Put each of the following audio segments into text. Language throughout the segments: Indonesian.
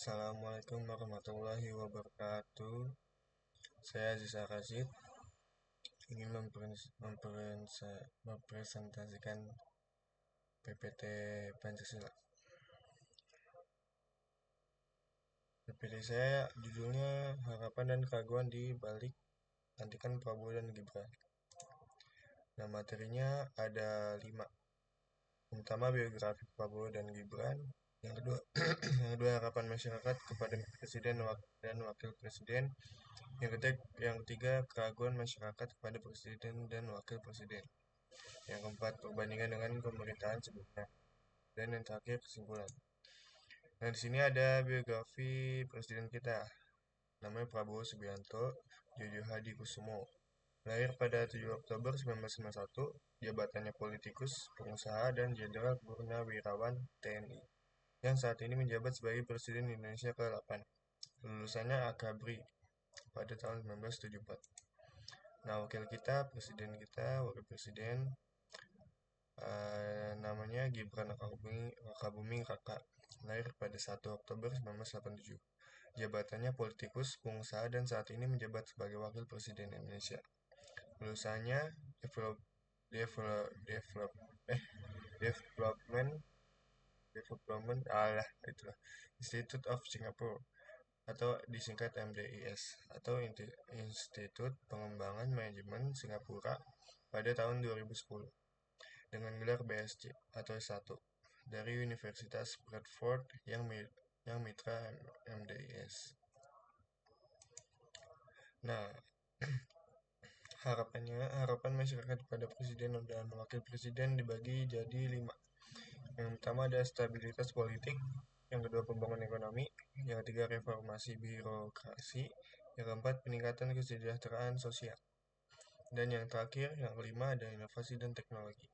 Assalamualaikum warahmatullahi wabarakatuh. Saya Aziz Rashid ingin mempresentasikan PPT Pancasila. PPT saya judulnya Harapan dan Keraguan di Balik Lantikan Prabowo dan Gibran. Nah, materinya ada 5. Yang pertama, biografi Prabowo dan Gibran. Yang kedua, yang kedua, harapan masyarakat kepada presiden dan wakil presiden. Yang ketiga, keraguan masyarakat kepada presiden dan wakil presiden. Yang keempat, perbandingan dengan pemerintahan sebelumnya. Dan yang terakhir, kesimpulan. Nah, di sini ada biografi presiden kita. Namanya Prabowo Subianto Jojo Hadi Kusumo. Lahir pada 7 Oktober 1951, jabatannya politikus, pengusaha, dan jenderal purnawirawan TNI, yang saat ini menjabat sebagai Presiden Indonesia ke-8. Lulusannya Akabri pada tahun 1974. Nah, wakil presiden namanya Gibran Rakabuming Raka, lahir pada 1 Oktober 1987. Jabatannya politikus, pengusaha, dan saat ini menjabat sebagai Wakil Presiden Indonesia. Lulusannya develop, develop, develop, eh, development, development, itulah, Institute of Singapore atau disingkat MDIS atau Institut Pengembangan Manajemen Singapura pada tahun 2010 dengan gelar BSc atau S1 dari Universitas Bradford yang mitra MDIS. Nah, harapan masyarakat pada presiden dan wakil presiden dibagi jadi 5. Yang pertama ada stabilitas politik, yang kedua pembangunan ekonomi, yang ketiga reformasi birokrasi, yang keempat peningkatan kesejahteraan sosial, dan yang terakhir, yang kelima ada inovasi dan teknologi.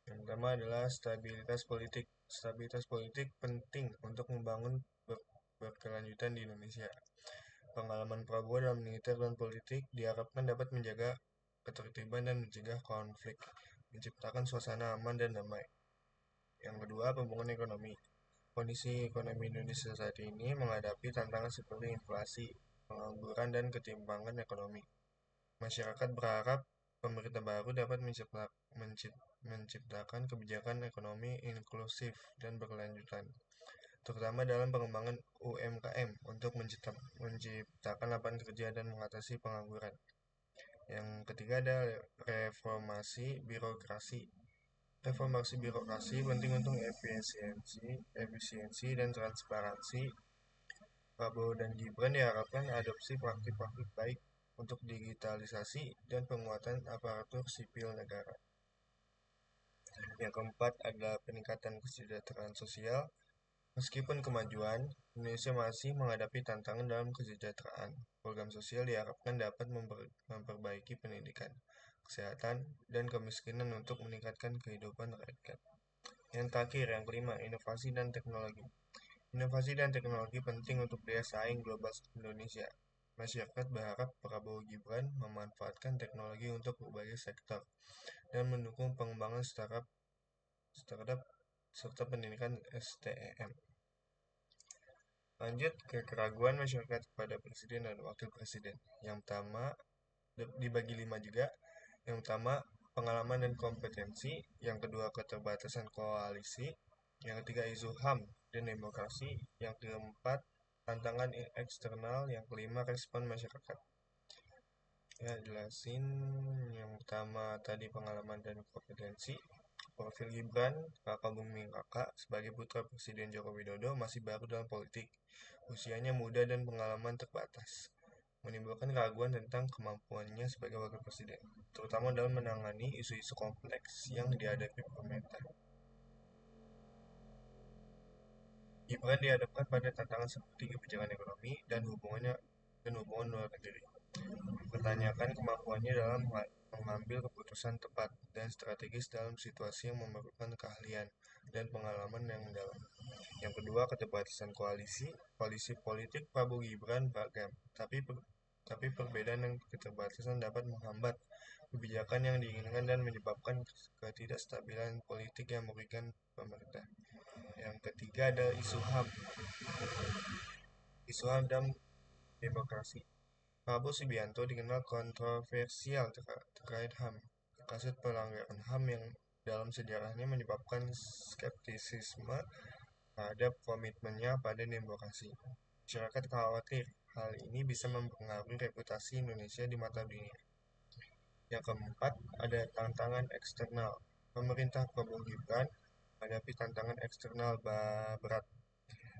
Yang pertama adalah stabilitas politik. Stabilitas politik penting untuk membangun berkelanjutan di Indonesia. Pengalaman Prabowo dalam militer dan politik diharapkan dapat menjaga ketertiban dan mencegah konflik, menciptakan suasana aman dan damai. Yang kedua, pembangunan ekonomi. Kondisi ekonomi Indonesia saat ini menghadapi tantangan seperti inflasi, pengangguran, dan ketimpangan ekonomi. Masyarakat berharap pemerintah baru dapat menciptakan kebijakan ekonomi inklusif dan berkelanjutan, terutama dalam pengembangan UMKM untuk menciptakan lapangan kerja dan mengatasi pengangguran. Yang ketiga ada reformasi birokrasi. Reformasi birokrasi penting untuk efisiensi dan transparansi. Prabowo dan Gibran diharapkan adopsi praktik-praktik baik untuk digitalisasi dan penguatan aparatur sipil negara. Yang keempat adalah peningkatan kesejahteraan sosial. Meskipun kemajuan, Indonesia masih menghadapi tantangan dalam kesejahteraan. Program sosial diharapkan dapat memperbaiki pendidikan, kesehatan, dan kemiskinan untuk meningkatkan kehidupan rakyat. Yang terakhir, yang kelima, inovasi dan teknologi. Inovasi dan teknologi penting untuk daya saing global Indonesia. Masyarakat berharap Prabowo Gibran memanfaatkan teknologi untuk berbagai sektor dan mendukung pengembangan startup serta pendidikan STEM. Lanjut ke keraguan masyarakat kepada presiden dan wakil presiden. Yang pertama, dibagi 5 juga. Yang pertama, pengalaman dan kompetensi. Yang kedua, keterbatasan koalisi. Yang ketiga, isu HAM dan demokrasi. Yang keempat, tantangan eksternal. Yang kelima, respon masyarakat. Ya, jelasin yang pertama tadi pengalaman dan kompetensi. Profil Gibran, kakak buming kakak, sebagai putra Presiden Joko Widodo masih baru dalam politik. Usianya muda dan pengalaman terbatas, menimbulkan keraguan tentang kemampuannya sebagai wakil presiden, terutama dalam menangani isu-isu kompleks yang dihadapi pemerintah. Gibran dihadapkan pada tantangan seperti kebijakan ekonomi dan hubungan luar negeri. Mempertanyakan kemampuannya dalam mengambil keputusan tepat dan strategis dalam situasi yang memerlukan keahlian dan pengalaman yang mendalam. Yang kedua, keterbatasan koalisi. Koalisi politik Prabowo Gibran beragam, tapi tapi perbedaan dan keterbatasan dapat menghambat kebijakan yang diinginkan dan menyebabkan ketidakstabilan politik yang merugikan pemerintah. Yang ketiga ada isu HAM dan demokrasi. Prabowo Subianto dikenal kontroversial terkait HAM. Kasus pelanggaran HAM yang dalam sejarahnya menyebabkan skeptisisme terhadap komitmennya pada demokrasi. Masyarakat khawatir hal ini bisa mempengaruhi reputasi Indonesia di mata dunia. Yang keempat, ada tantangan eksternal. Pemerintah Prabowo Gibran menghadapi tantangan eksternal berat,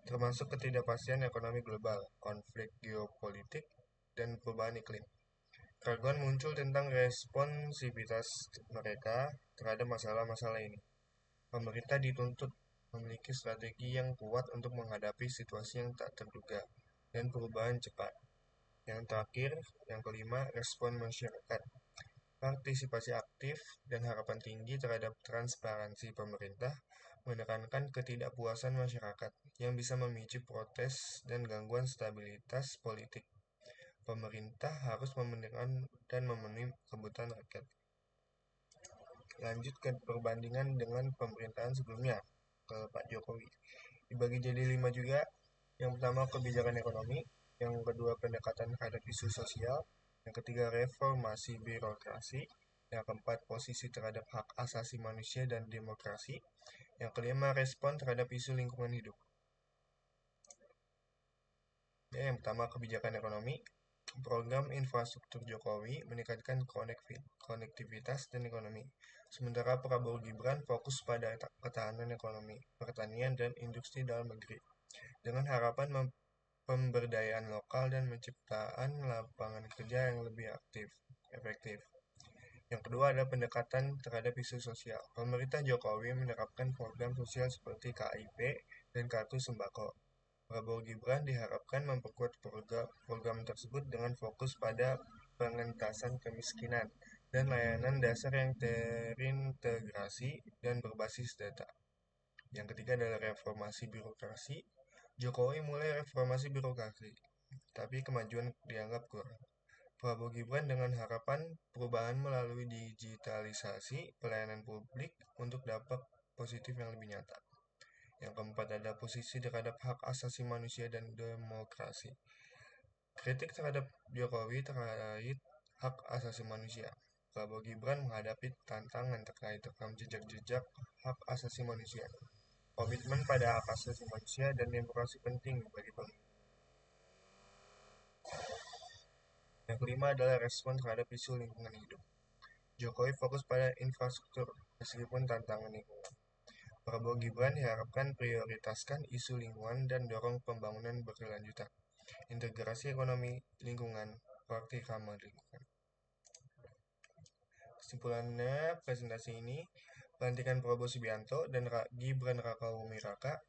termasuk ketidakpastian ekonomi global, konflik geopolitik, dan perubahan iklim. Keraguan muncul tentang responsivitas mereka terhadap masalah-masalah ini. Pemerintah dituntut memiliki strategi yang kuat untuk menghadapi situasi yang tak terduga dan perubahan cepat. Yang terakhir, yang kelima, respon masyarakat. Partisipasi aktif dan harapan tinggi terhadap transparansi pemerintah menekankan ketidakpuasan masyarakat yang bisa memicu protes dan gangguan stabilitas politik. Pemerintah harus mementingkan dan memenuhi kebutuhan rakyat. Lanjut ke perbandingan dengan pemerintahan sebelumnya ke Pak Jokowi. Dibagi jadi 5 juga. Yang pertama kebijakan ekonomi, yang kedua pendekatan terhadap isu sosial, yang ketiga reformasi birokrasi, yang keempat posisi terhadap hak asasi manusia dan demokrasi, yang kelima respon terhadap isu lingkungan hidup. Yang pertama kebijakan ekonomi. Program infrastruktur Jokowi meningkatkan konektivitas dan ekonomi. Sementara Prabowo Gibran fokus pada ketahanan ekonomi, pertanian, dan industri dalam negeri. Dengan harapan pemberdayaan lokal dan menciptakan lapangan kerja yang lebih efektif. Yang kedua adalah pendekatan terhadap isu sosial. Pemerintah Jokowi menerapkan program sosial seperti KIP dan Kartu Sembako. Prabowo Gibran diharapkan memperkuat program tersebut dengan fokus pada pengentasan kemiskinan dan layanan dasar yang terintegrasi dan berbasis data. Yang ketiga adalah reformasi birokrasi. Jokowi mulai reformasi birokrasi, tapi kemajuan dianggap kurang. Prabowo Gibran dengan harapan perubahan melalui digitalisasi pelayanan publik untuk dampak positif yang lebih nyata. Yang keempat ada posisi terhadap hak asasi manusia dan demokrasi. Kritik terhadap Jokowi terkait hak asasi manusia. Prabowo Gibran menghadapi tantangan terkait rekam jejak-jejak hak asasi manusia. Komitmen pada hak asasi manusia dan demokrasi penting bagi pemerintah. Yang kelima adalah respon terhadap isu lingkungan hidup. Jokowi fokus pada infrastruktur meskipun tantangan lingkungan. Prabowo Gibran diharapkan prioritaskan isu lingkungan dan dorong pembangunan berkelanjutan. Integrasi ekonomi lingkungan, praktik ramah lingkungan. Kesimpulannya, presentasi ini pelantikan Prabowo Subianto dan Gibran Rakabuming Raka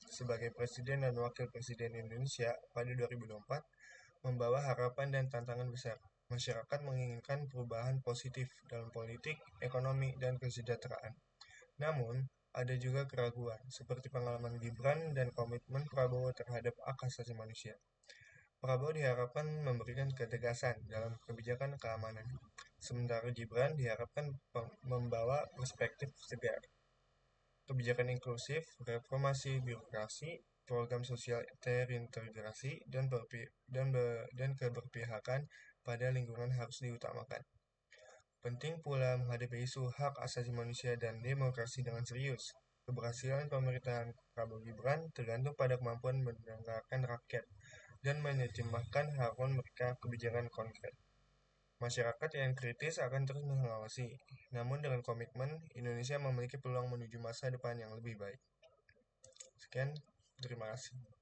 sebagai Presiden dan Wakil Presiden Indonesia pada 2024 membawa harapan dan tantangan besar. Masyarakat menginginkan perubahan positif dalam politik, ekonomi, dan kesejahteraan. Namun, ada juga keraguan, seperti pengalaman Gibran dan komitmen Prabowo terhadap hak asasi manusia. Prabowo diharapkan memberikan ketegasan dalam kebijakan keamanan, sementara Gibran diharapkan membawa perspektif segar. Kebijakan inklusif, reformasi birokrasi, program sosial terintegrasi, dan keberpihakan pada lingkungan harus diutamakan. Penting pula menghadapi isu hak asasi manusia dan demokrasi dengan serius. Keberhasilan pemerintahan Prabowo Gibran tergantung pada kemampuan mendengarkan rakyat dan menerjemahkan harapan mereka kebijakan konkret. Masyarakat yang kritis akan terus mengawasi, namun dengan komitmen, Indonesia memiliki peluang menuju masa depan yang lebih baik. Sekian, terima kasih.